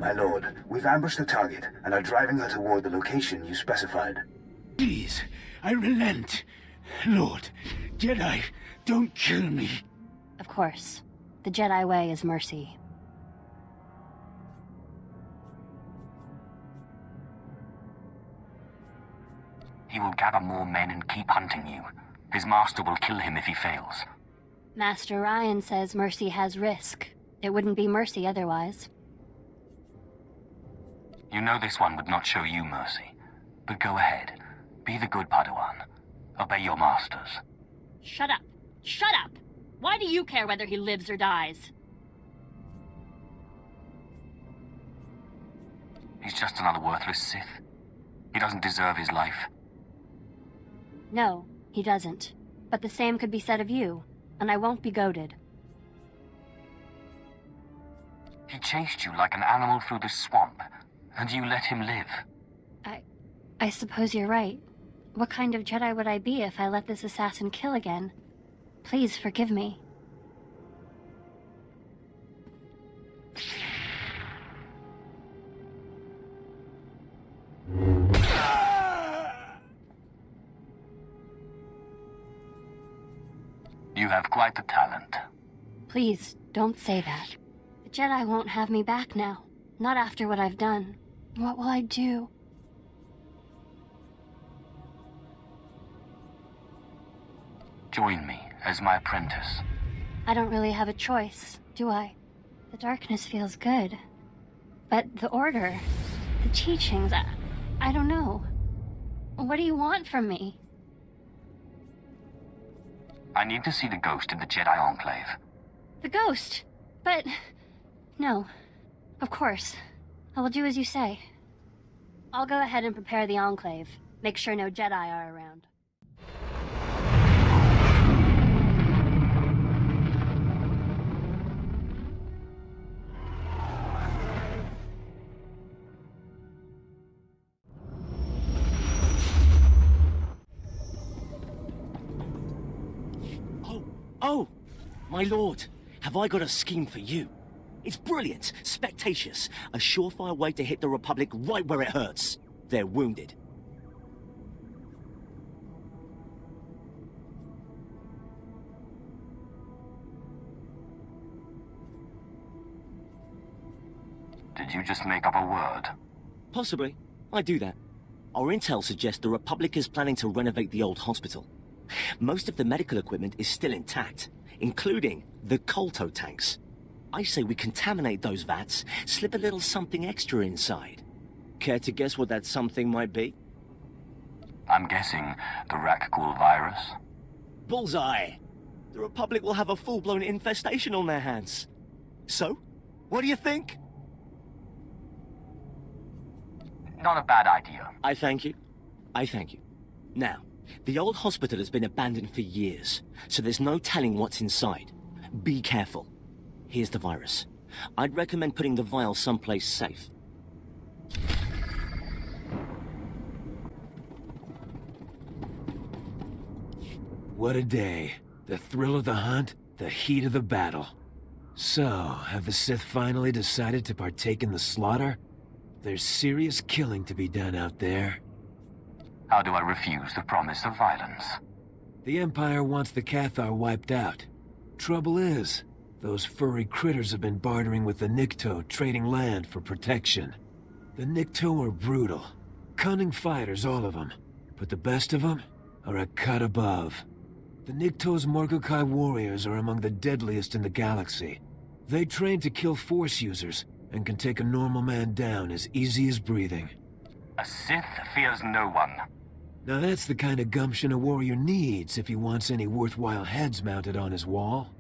My lord, we've ambushed the target and are driving her toward the location you specified. Please, I relent. Lord, Jedi, don't kill me. Of course. The Jedi way is mercy. He will gather more men and keep hunting you. His master will kill him if he fails. Master Ryan says mercy has risk. It wouldn't be mercy otherwise. You know this one would not show you mercy. But go ahead. Be the good Padawan. Obey your masters. Shut up! Shut up! Why do you care whether he lives or dies? He's just another worthless Sith. He doesn't deserve his life. No, he doesn't. But the same could be said of you, and I won't be goaded. He chased you like an animal through the swamp, and you let him live. I suppose you're right. What kind of Jedi would I be if I let this assassin kill again? Please forgive me. You have quite the talent. Please, don't say that. The Jedi won't have me back now. Not after what I've done. What will I do? Join me as my apprentice. I don't really have a choice, do I? The darkness feels good. But the Order, the teachings, I don't know. What do you want from me? I need to see the ghost in the Jedi Enclave. The ghost? But... no. Of course. I will do as you say. I'll go ahead and prepare the Enclave. Make sure no Jedi are around. Oh, my lord, have I got a scheme for you? It's brilliant, spectaceous, a surefire way to hit the Republic right where it hurts. They're wounded. Did you just make up a word? Possibly. I do that. Our intel suggests the Republic is planning to renovate the old hospital. Most of the medical equipment is still intact, including the Kolto tanks. I say we contaminate those vats, slip a little something extra inside. Care to guess what that something might be? I'm guessing the Rakghoul virus. Bullseye! The Republic will have a full-blown infestation on their hands. So, what do you think? Not a bad idea. I thank you. I thank you. Now, the old hospital has been abandoned for years, so there's no telling what's inside. Be careful. Here's the virus. I'd recommend putting the vial someplace safe. What a day. The thrill of the hunt, the heat of the battle. So, have the Sith finally decided to partake in the slaughter? There's serious killing to be done out there. How do I refuse the promise of violence? The Empire wants the Cathar wiped out. Trouble is, those furry critters have been bartering with the Nikto, trading land for protection. The Nikto are brutal. Cunning fighters, all of them. But the best of them are a cut above. The Nikto's Morgokai warriors are among the deadliest in the galaxy. They train to kill Force users, and can take a normal man down as easy as breathing. A Sith fears no one. Now that's the kind of gumption a warrior needs if he wants any worthwhile heads mounted on his wall.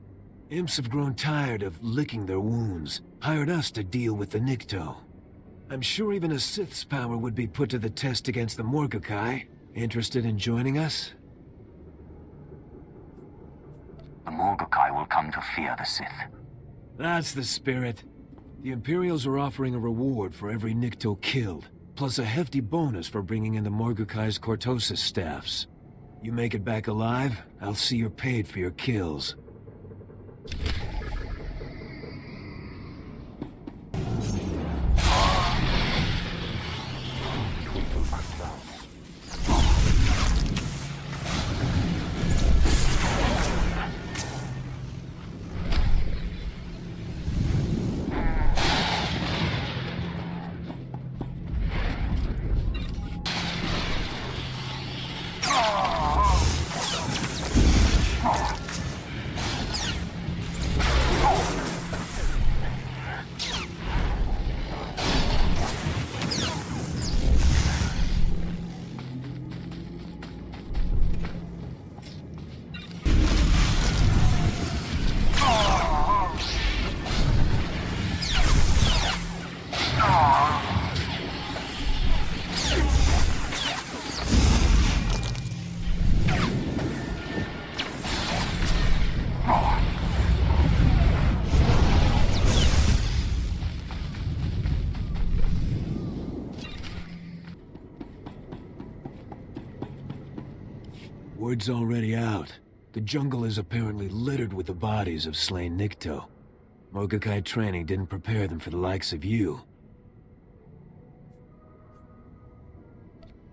Imps have grown tired of licking their wounds, hired us to deal with the Nikto. I'm sure even a Sith's power would be put to the test against the Morgokai. Interested in joining us? The Morgokai will come to fear the Sith. That's the spirit. The Imperials are offering a reward for every Nikto killed, plus a hefty bonus for bringing in the Morgokai's Cortosis staffs. You make it back alive, I'll see you're paid for your kills. Word's already out. The jungle is apparently littered with the bodies of slain Nikto. Morgakai training didn't prepare them for the likes of you.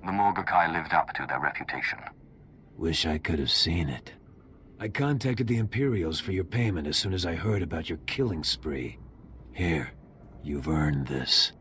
The Morgakai lived up to their reputation. Wish I could have seen it. I contacted the Imperials for your payment as soon as I heard about your killing spree. Here, you've earned this.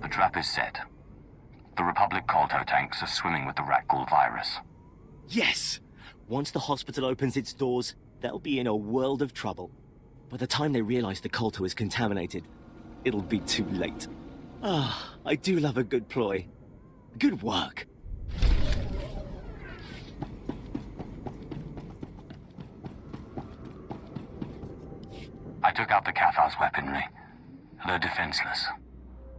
The trap is set. The Republic Kolto tanks are swimming with the Rakghoul virus. Yes! Once the hospital opens its doors, they'll be in a world of trouble. By the time they realize the Kolto is contaminated, it'll be too late. Ah, I do love a good ploy. Good work. I took out the Cathar's weaponry. They're defenseless.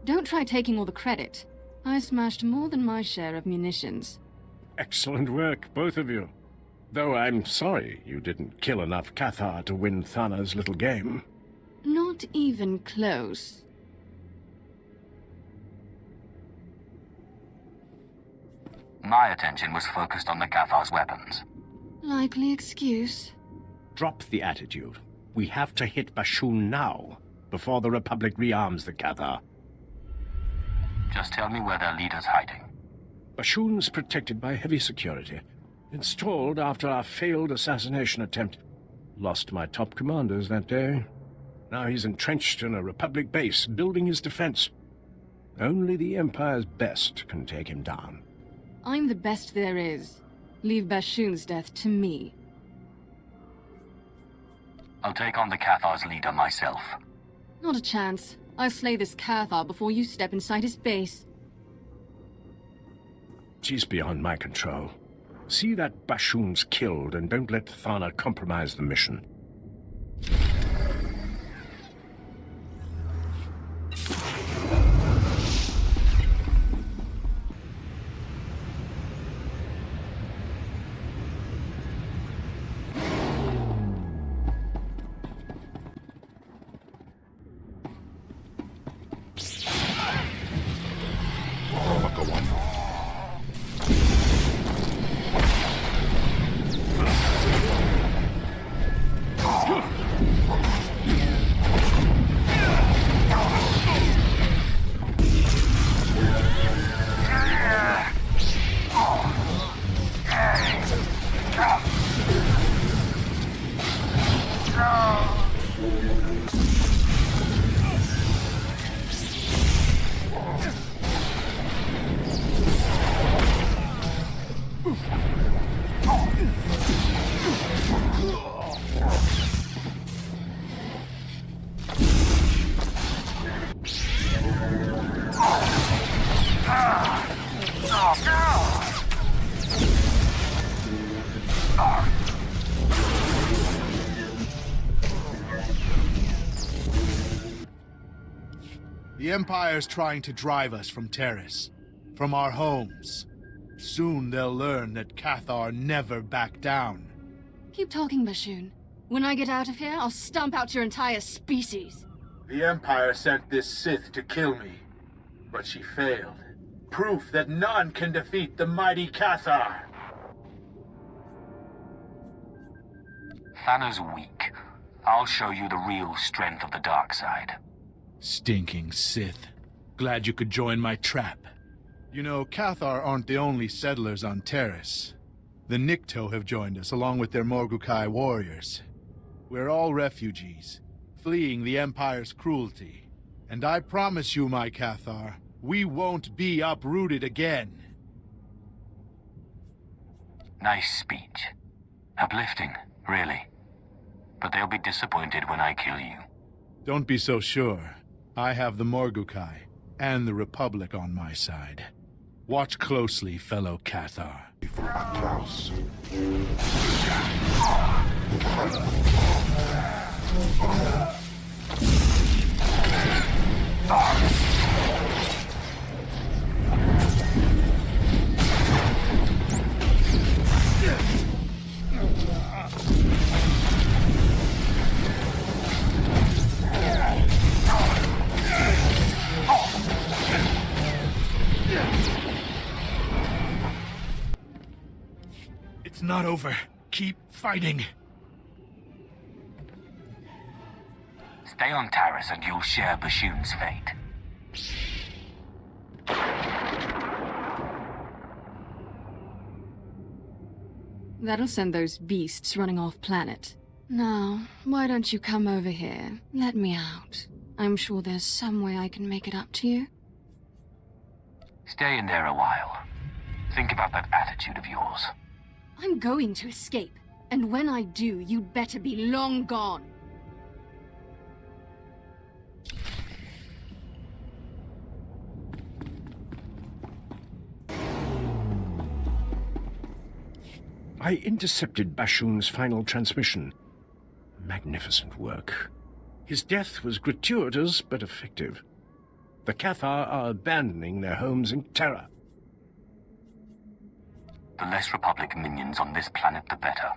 Don't try taking all the credit. I smashed more than my share of munitions. Excellent work, both of you. Though I'm sorry you didn't kill enough Cathar to win Thana's little game. Not even close. My attention was focused on the Cathar's weapons. Likely excuse. Drop the attitude. We have to hit Bashun now, before the Republic rearms the Cathar. Just tell me where their leader's hiding. Bashun's protected by heavy security. Installed after our failed assassination attempt. Lost my top commanders that day. Now he's entrenched in a Republic base, building his defense. Only the Empire's best can take him down. I'm the best there is. Leave Bashun's death to me. I'll take on the Cathar's leader myself. Not a chance. I'll slay this Cathar before you step inside his base. She's beyond my control. See that Bashun's killed and don't let Thana compromise the mission. The Empire's trying to drive us from Terrace, from our homes. Soon they'll learn that Cathar never back down. Keep talking, Bashoon. When I get out of here, I'll stomp out your entire species. The Empire sent this Sith to kill me, but she failed. Proof that none can defeat the mighty Cathar. Thana's weak. I'll show you the real strength of the dark side. Stinking Sith. Glad you could join my trap. You know, Cathar aren't the only settlers on Terrace. The Nikto have joined us, along with their Morgukai warriors. We're all refugees, fleeing the Empire's cruelty. And I promise you, my Cathar, we won't be uprooted again. Nice speech. Uplifting, really. But they'll be disappointed when I kill you. Don't be so sure. I have the Morgukai and the Republic on my side. Watch closely, fellow Cathar. Applaus. It's not over. Keep fighting. Stay on Taris and you'll share Bashoon's fate. That'll send those beasts running off planet. Now, why don't you come over here? Let me out. I'm sure there's some way I can make it up to you. Stay in there a while. Think about that attitude of yours. I'm going to escape, and when I do, you'd better be long gone. I intercepted Bashoon's final transmission. Magnificent work. His death was gratuitous but effective. The Cathar are abandoning their homes in terror. The less Republic minions on this planet, the better.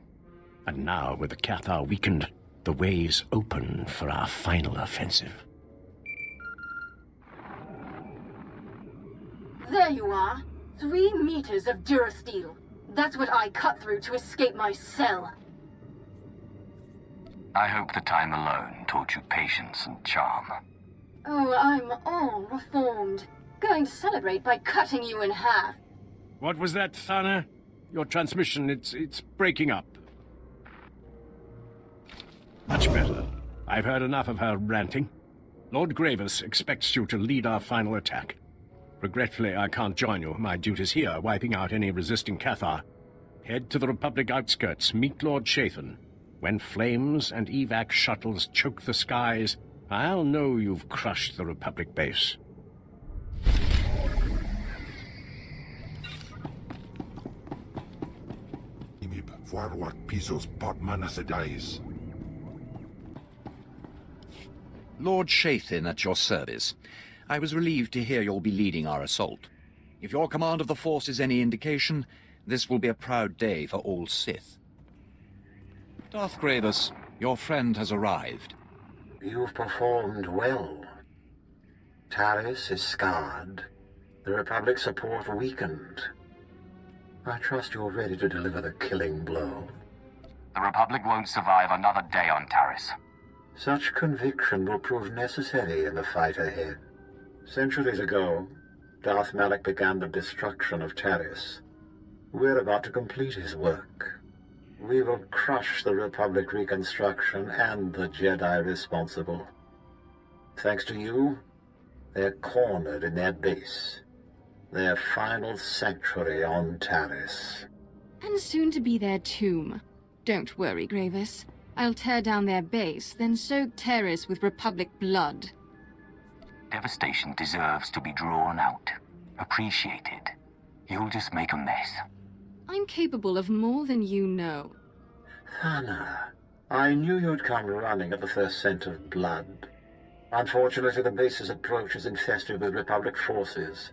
And now, with the Cathar weakened, the way's open for our final offensive. There you are. 3 meters of durasteel. That's what I cut through to escape my cell. I hope the time alone taught you patience and charm. Oh, I'm all reformed. Going to celebrate by cutting you in half. What was that, Thana? Your transmission, it's breaking up. Much better. I've heard enough of her ranting. Lord Gravis expects you to lead our final attack. Regretfully, I can't join you. My duty's here, wiping out any resisting Cathar. Head to the Republic outskirts, meet Lord Shathan. When flames and evac shuttles choke the skies, I'll know you've crushed the Republic base. Forward pisos pot manasedais. Lord Shathan at your service. I was relieved to hear you'll be leading our assault. If your command of the Force is any indication, this will be a proud day for all Sith. Darth Gravis, your friend has arrived. You've performed well. Taris is scarred. The Republic's support weakened. I trust you're ready to deliver the killing blow. The Republic won't survive another day on Taris. Such conviction will prove necessary in the fight ahead. Centuries ago, Darth Malak began the destruction of Taris. We're about to complete his work. We will crush the Republic reconstruction and the Jedi responsible. Thanks to you, they're cornered in their base. Their final sanctuary on Taris. And soon to be their tomb. Don't worry, Gravis. I'll tear down their base, then soak Taris with Republic blood. Devastation deserves to be drawn out, appreciated. You'll just make a mess. I'm capable of more than you know. Thana, I knew you'd come running at the first scent of blood. Unfortunately, the base's approach is infested with Republic forces.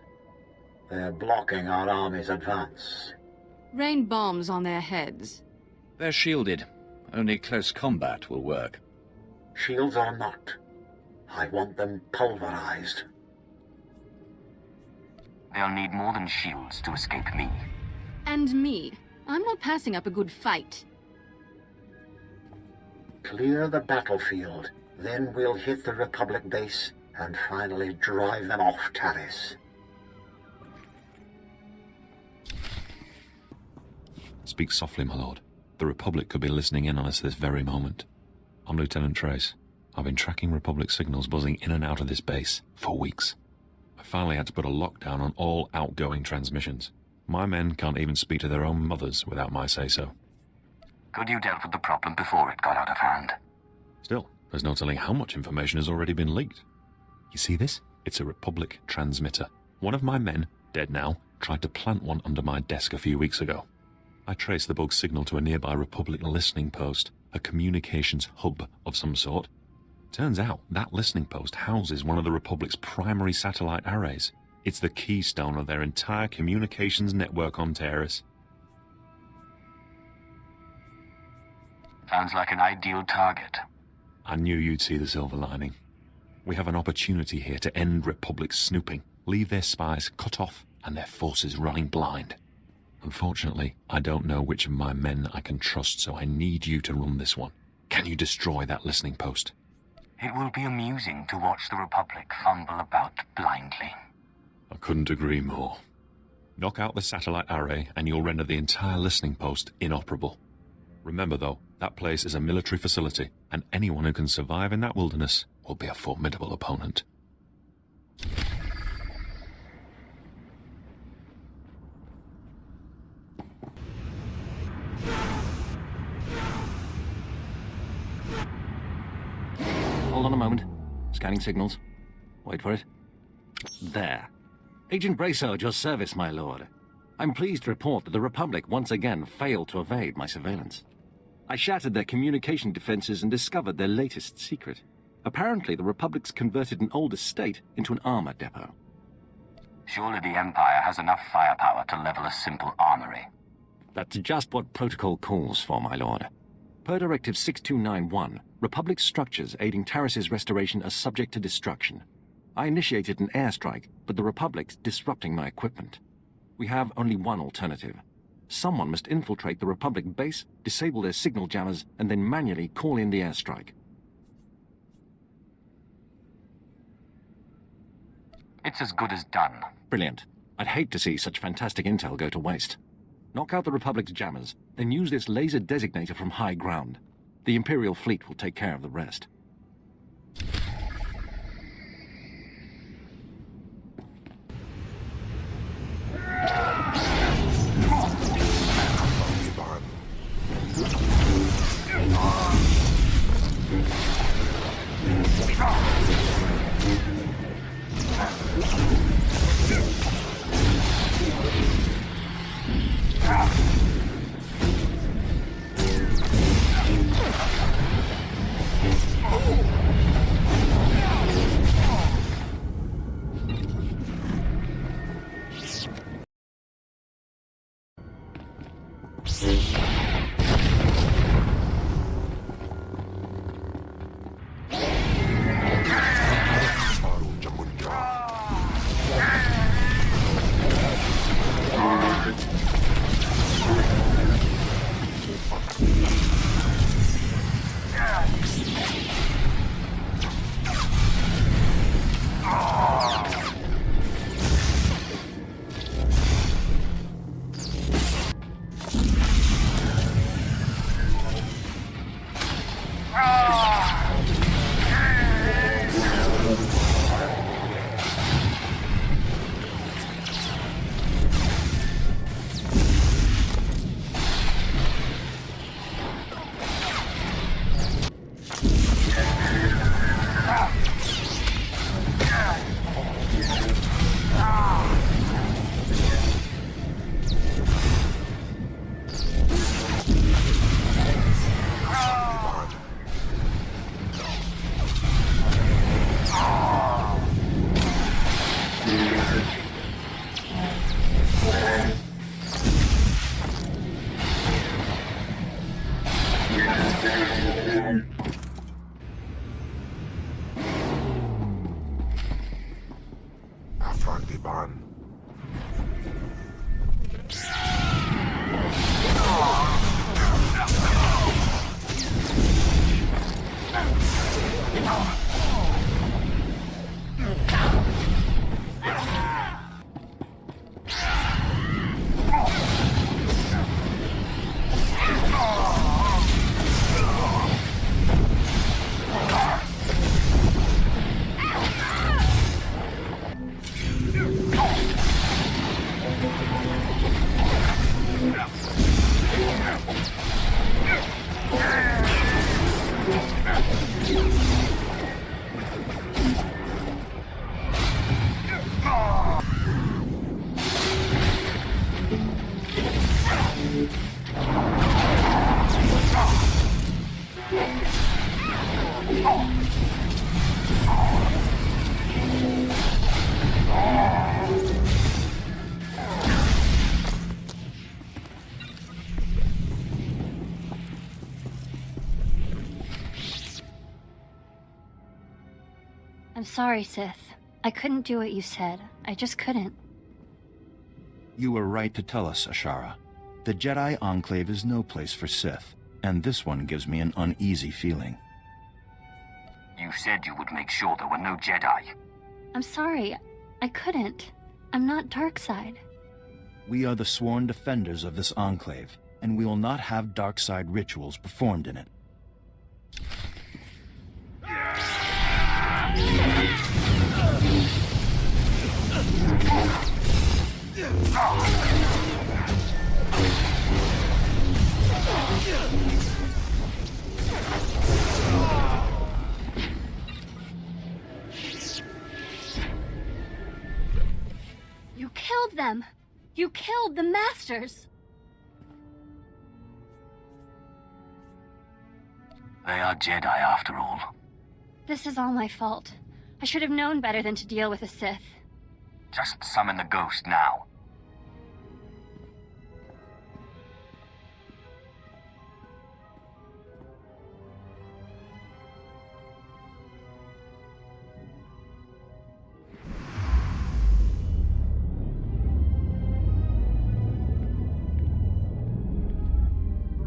They're blocking our army's advance. Rain bombs on their heads. They're shielded. Only close combat will work. Shields or not, I want them pulverized. They'll need more than shields to escape me. And me. I'm not passing up a good fight. Clear the battlefield, then we'll hit the Republic base and finally drive them off Taris. Speak softly, my lord. The Republic could be listening in on us this very moment. I'm Lieutenant Trace. I've been tracking Republic signals buzzing in and out of this base for weeks. I finally had to put a lockdown on all outgoing transmissions. My men can't even speak to their own mothers without my say-so. Good you dealt with the problem before it got out of hand. Still, there's no telling how much information has already been leaked. You see this? It's a Republic transmitter. One of my men, dead now, tried to plant one under my desk a few weeks ago. I traced the bug signal to a nearby Republic listening post, a communications hub of some sort. Turns out that listening post houses one of the Republic's primary satellite arrays. It's the keystone of their entire communications network on Taris. Sounds like an ideal target. I knew you'd see the silver lining. We have an opportunity here to end Republic snooping, leave their spies cut off and their forces running blind. Unfortunately, I don't know which of my men I can trust, so I need you to run this one. Can you destroy that listening post? It will be amusing to watch the Republic fumble about blindly. I couldn't agree more. Knock out the satellite array and you'll render the entire listening post inoperable. Remember though, that place is a military facility, and anyone who can survive in that wilderness will be a formidable opponent. Hold on a moment. Scanning signals. Wait for it. There. Agent Bracer at your service, my lord. I'm pleased to report that the Republic once again failed to evade my surveillance. I shattered their communication defenses and discovered their latest secret. Apparently, the Republic's converted an old estate into an armor depot. Surely the Empire has enough firepower to level a simple armory. That's just what protocol calls for, my lord. Per Directive 6291, Republic structures aiding Taris's restoration are subject to destruction. I initiated an airstrike, but the Republic's disrupting my equipment. We have only one alternative. Someone must infiltrate the Republic base, disable their signal jammers, and then manually call in the airstrike. It's as good as done. Brilliant. I'd hate to see such fantastic intel go to waste. Knock out the Republic's jammers, then use this laser designator from high ground. The Imperial fleet will take care of the rest. Korriban. I'm sorry, Sith. I couldn't do what you said. I just couldn't. You were right to tell us, Ashara. The Jedi Enclave is no place for Sith, and this one gives me an uneasy feeling. You said you would make sure there were no Jedi. I'm sorry. I couldn't. I'm not Darkside. We are the sworn defenders of this Enclave, and we will not have Darkside rituals performed in it. You killed them! You killed the Masters! They are Jedi after all. This is all my fault. I should have known better than to deal with a Sith. Just summon the ghost now.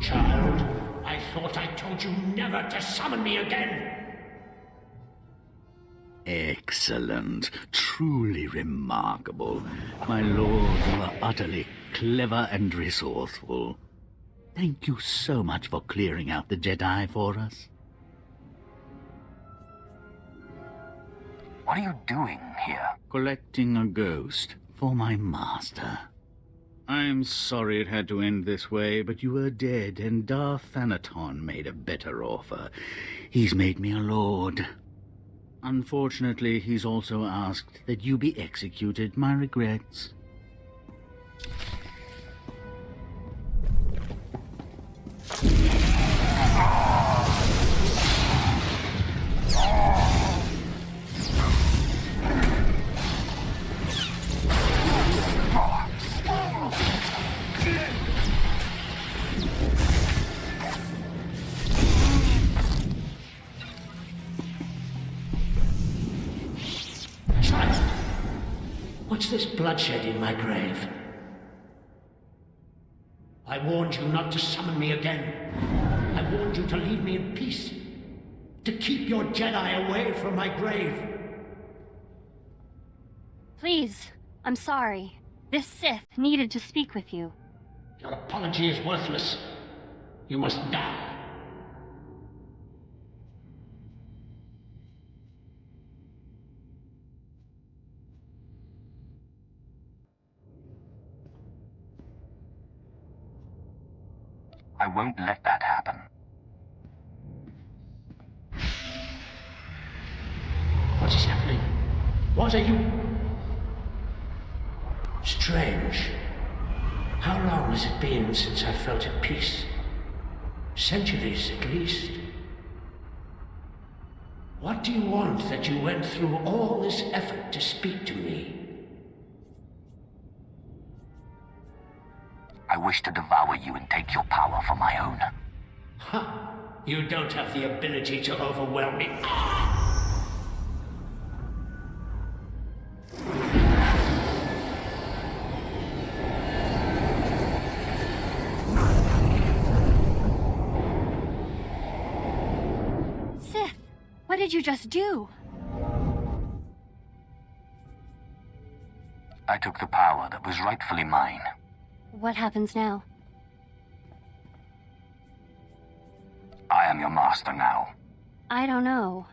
Child, I thought I told you never to summon me again! Excellent. Truly remarkable. My lord, you are utterly clever and resourceful. Thank you so much for clearing out the Jedi for us. What are you doing here? Collecting a ghost for my master. I'm sorry it had to end this way, but you were dead, and Darth Thanaton made a better offer. He's made me a lord. Unfortunately, he's also asked that you be executed. My regrets. What's this bloodshed in my grave? I warned you not to summon me again. I warned you to leave me in peace. To keep your Jedi away from my grave. Please, I'm sorry. This Sith needed to speak with you. Your apology is worthless. You must die. I won't let that happen. What is happening? What are you... Strange. How long has it been since I felt at peace? Centuries, at least. What do you want that you went through all this effort to speak to me? I wish to devour you and take your power for my own. Ha! You don't have the ability to overwhelm me. did you just do? I took the power that was rightfully mine. What happens now? I am your master now. I don't know.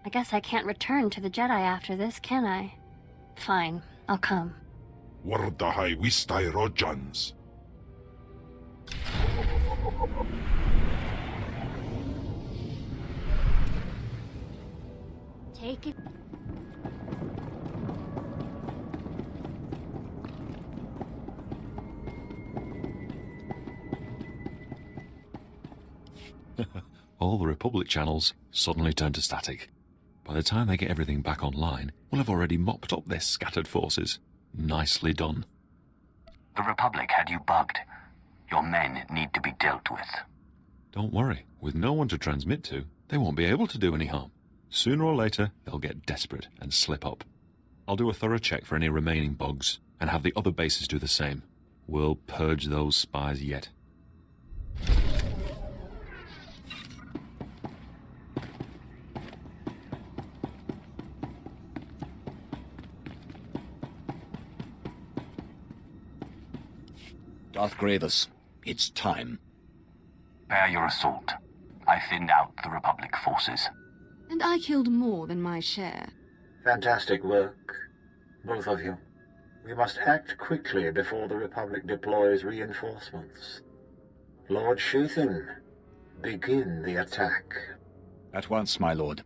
I guess I can't return to the Jedi after this, can I? Fine, I'll come. Wardahai wistai rojans. Take it. All the Republic channels suddenly turn to static. By the time they get everything back online, we'll have already mopped up their scattered forces. Nicely done. The Republic had you bugged. Your men need to be dealt with. Don't worry, with no one to transmit to, they won't be able to do any harm. Sooner or later, they'll get desperate and slip up. I'll do a thorough check for any remaining bugs, and have the other bases do the same. We'll purge those spies yet. Darth Grievous, it's time. Bear your assault. I thinned out the Republic forces. And I killed more than my share. Fantastic work, both of you. We must act quickly before the Republic deploys reinforcements. Lord Shathin, begin the attack. At once, my lord.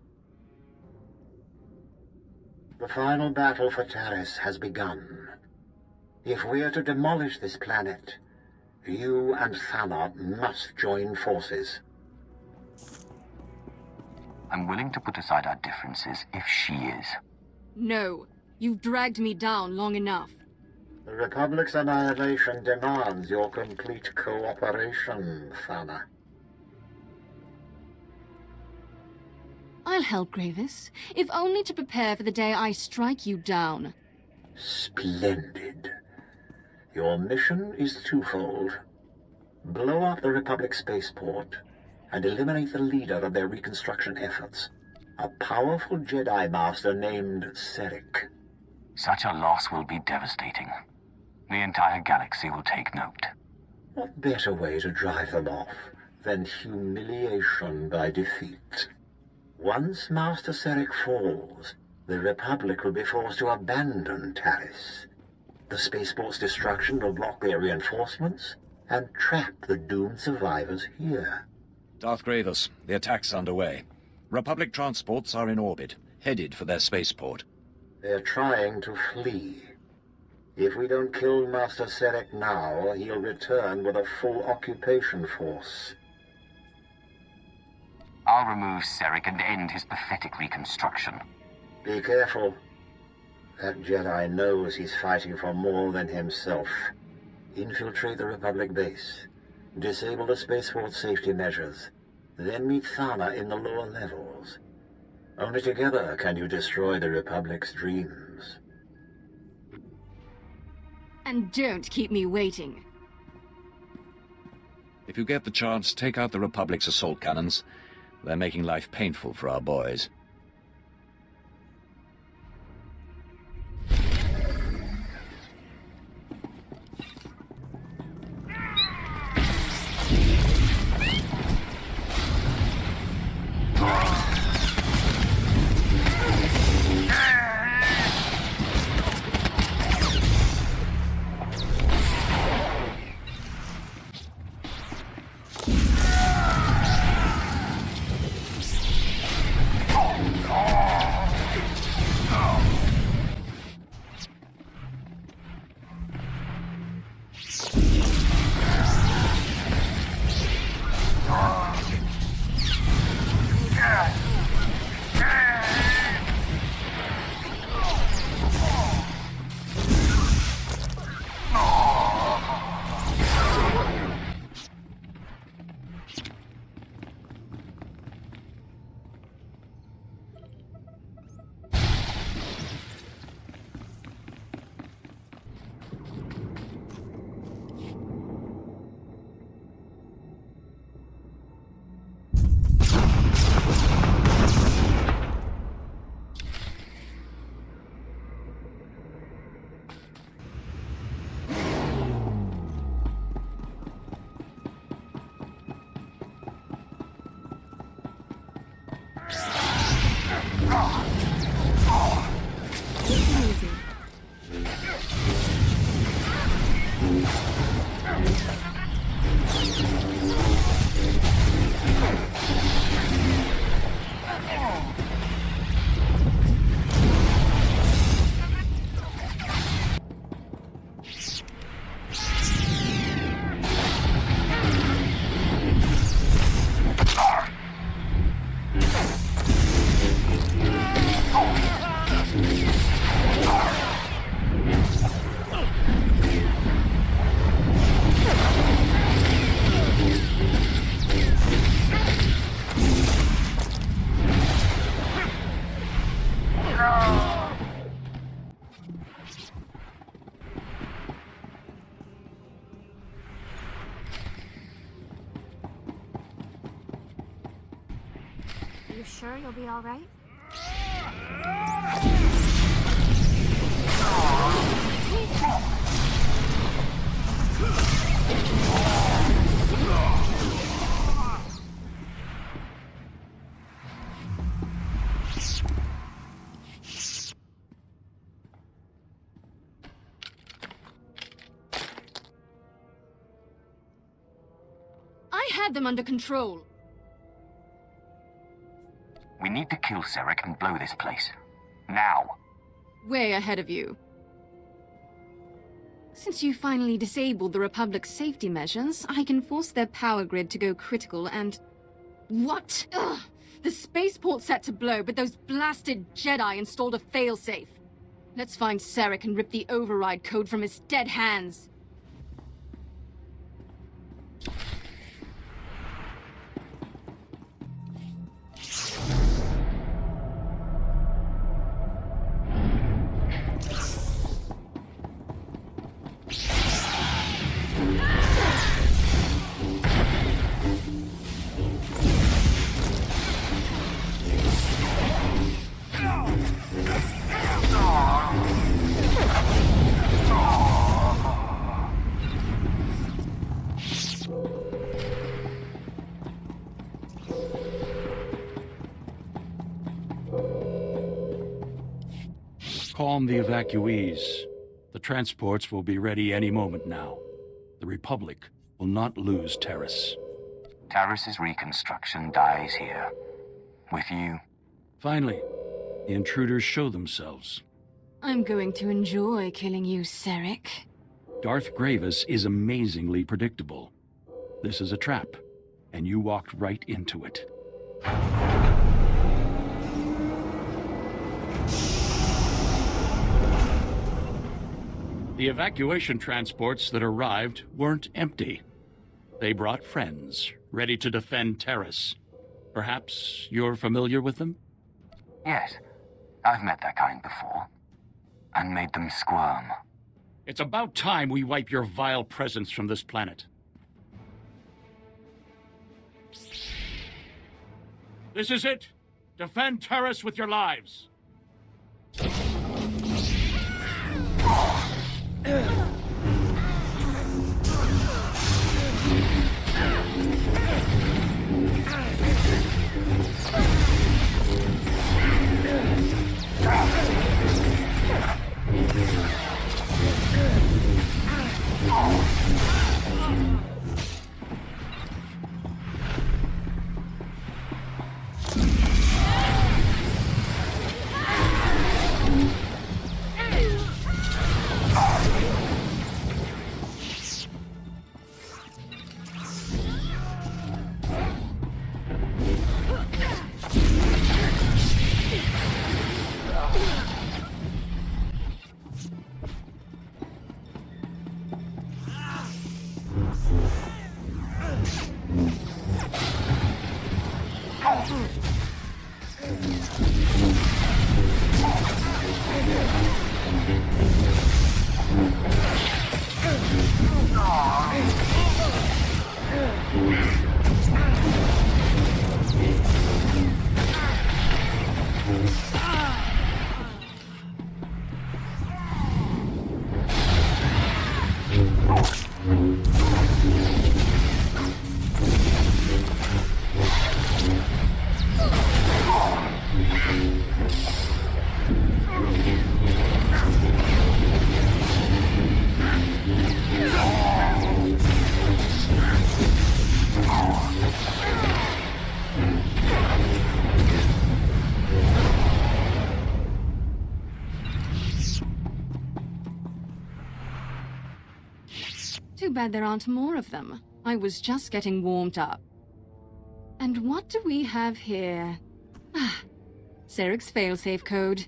The final battle for Taris has begun. If we are to demolish this planet, you and Thana must join forces. I'm willing to put aside our differences if she is. No. You've dragged me down long enough. The Republic's annihilation demands your complete cooperation, Thana. I'll help, Grievous, if only to prepare for the day I strike you down. Splendid. Your mission is twofold. Blow up the Republic spaceport and eliminate the leader of their reconstruction efforts, a powerful Jedi Master named Serek. Such a loss will be devastating. The entire galaxy will take note. What better way to drive them off than humiliation by defeat? Once Master Serek falls, the Republic will be forced to abandon Taris. The spaceport's destruction will block their reinforcements and trap the doomed survivors here. Darth Grievous, the attack's underway. Republic transports are in orbit, headed for their spaceport. They're trying to flee. If we don't kill Master Serek now, he'll return with a full occupation force. I'll remove Serek and end his pathetic reconstruction. Be careful. That Jedi knows he's fighting for more than himself. Infiltrate the Republic base. Disable the spaceport safety measures. Then meet Thana in the lower levels. Only together can you destroy the Republic's dreams. And don't keep me waiting. If you get the chance, take out the Republic's assault cannons. They're making life painful for our boys. easy. You sure you'll be all right? I had them under control. We need to kill Sarek and blow this place. Now. Way ahead of you. Since you finally disabled the Republic's safety measures, I can force their power grid to go critical and... What? Ugh! The spaceport's set to blow, but those blasted Jedi installed a failsafe. Let's find Sarek and rip the override code from his dead hands. Calm the evacuees. The transports will be ready any moment now. The Republic will not lose Taris. Taris's reconstruction dies here. With you. Finally, the intruders show themselves. I'm going to enjoy killing you, Sarek. Darth Gravis is amazingly predictable. This is a trap, and you walked right into it. The evacuation transports that arrived weren't empty. They brought friends, ready to defend Taris. Perhaps you're familiar with them? Yes, I've met that kind before. And made them squirm. It's about time we wipe your vile presence from this planet. This is it! Defend Taris with your lives! Too bad there aren't more of them. I was just getting warmed up. And what do we have here? Ah, Seric's failsafe code.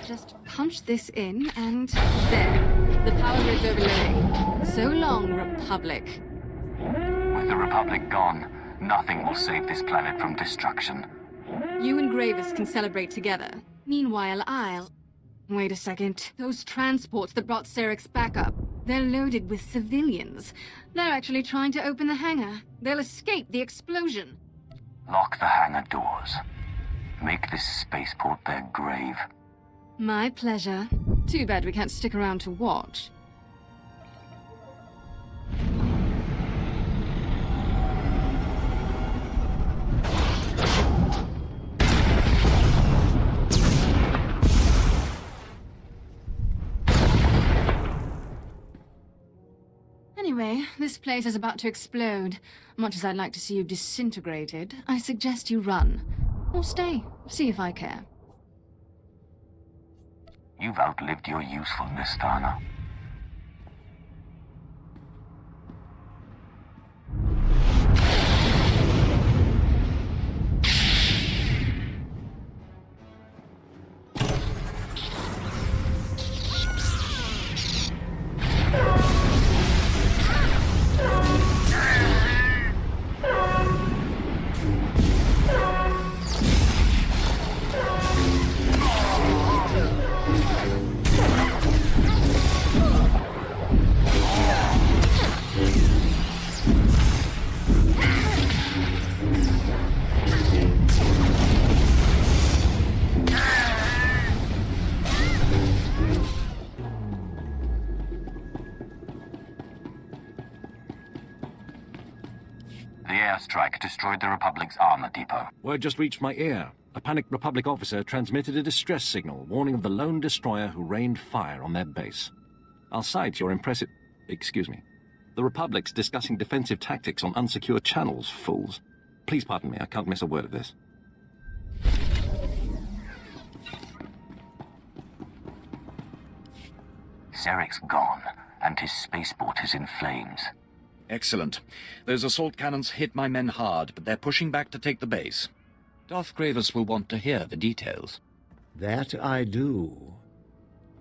Just punch this in, and there. The power grid's overloading. So long, Republic. With the Republic gone, nothing will save this planet from destruction. You and Gravis can celebrate together. Meanwhile, I'll... Wait a second. Those transports that brought Seric's back up, they're loaded with civilians. They're actually trying to open the hangar. They'll escape the explosion. Lock the hangar doors. Make this spaceport their grave. My pleasure. Too bad we can't stick around to watch. Anyway, this place is about to explode. Much as I'd like to see you disintegrated, I suggest you run. Or stay. See if I care. You've outlived your usefulness, Tana. The airstrike destroyed the Republic's armor depot. Word just reached my ear. A panicked Republic officer transmitted a distress signal warning of the lone destroyer who rained fire on their base. I'll cite your impressive... Excuse me. The Republic's discussing defensive tactics on unsecured channels, fools. Please pardon me, I can't miss a word of this. Seric's gone, and his spaceport is in flames. Excellent. Those assault cannons hit my men hard, but they're pushing back to take the base. Darth Gravis will want to hear the details. That I do.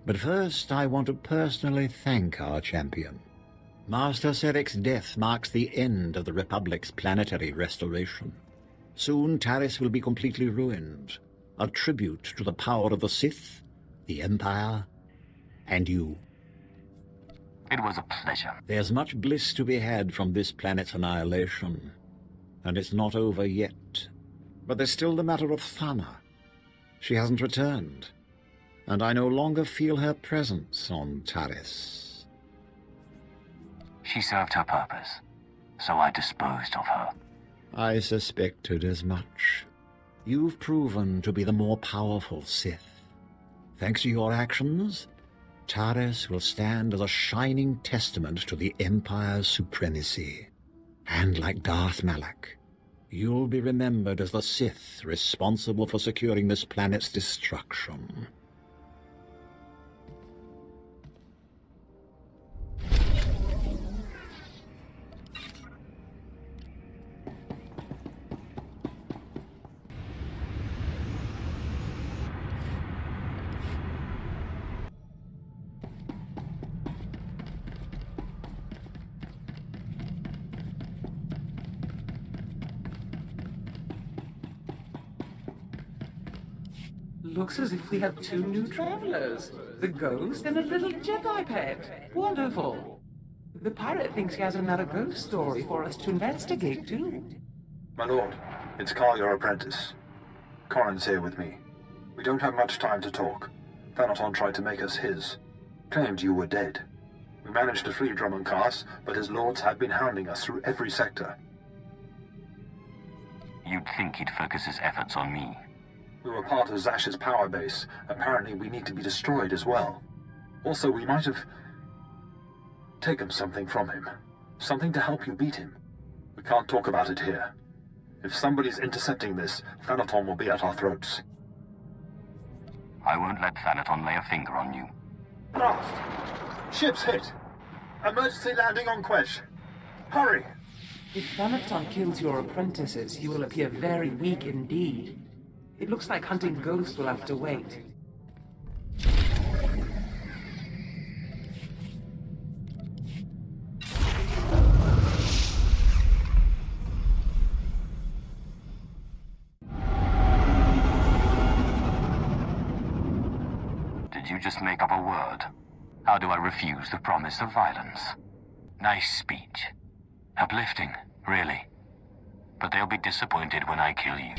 But first, I want to personally thank our champion. Master Seric's death marks the end of the Republic's planetary restoration. Soon, Taris will be completely ruined, a tribute to the power of the Sith, the Empire, and you. It was a pleasure. There's much bliss to be had from this planet's annihilation, and it's not over yet. But there's still the matter of Thana. She hasn't returned, and I no longer feel her presence on Taris. She served her purpose, so I disposed of her. I suspected as much. You've proven to be the more powerful Sith. Thanks to your actions, Taris will stand as a shining testament to the Empire's supremacy. And like Darth Malak, you'll be remembered as the Sith responsible for securing this planet's destruction. Looks as if we have two new travelers. The ghost and a little Jedi pet. Wonderful. The pirate thinks he has another ghost story for us to investigate, too. My lord, it's Carl, your apprentice. Corrin's here with me. We don't have much time to talk. Thanaton tried to make us his. Claimed you were dead. We managed to free Drummond Cass, but his lords have been hounding us through every sector. You'd think he'd focus his efforts on me. We were part of Zash's power base. Apparently we need to be destroyed as well. Also, we might have taken something from him. Something to help you beat him. We can't talk about it here. If somebody's intercepting this, Thanaton will be at our throats. I won't let Thanaton lay a finger on you. Blast! Ship's hit! Emergency landing on Quesh! Hurry! If Thanaton kills your apprentices, he will appear very weak indeed. It looks like hunting ghosts will have to wait. Did you just make up a word? How do I refuse the promise of violence? Nice speech. Uplifting, really. But they'll be disappointed when I kill you.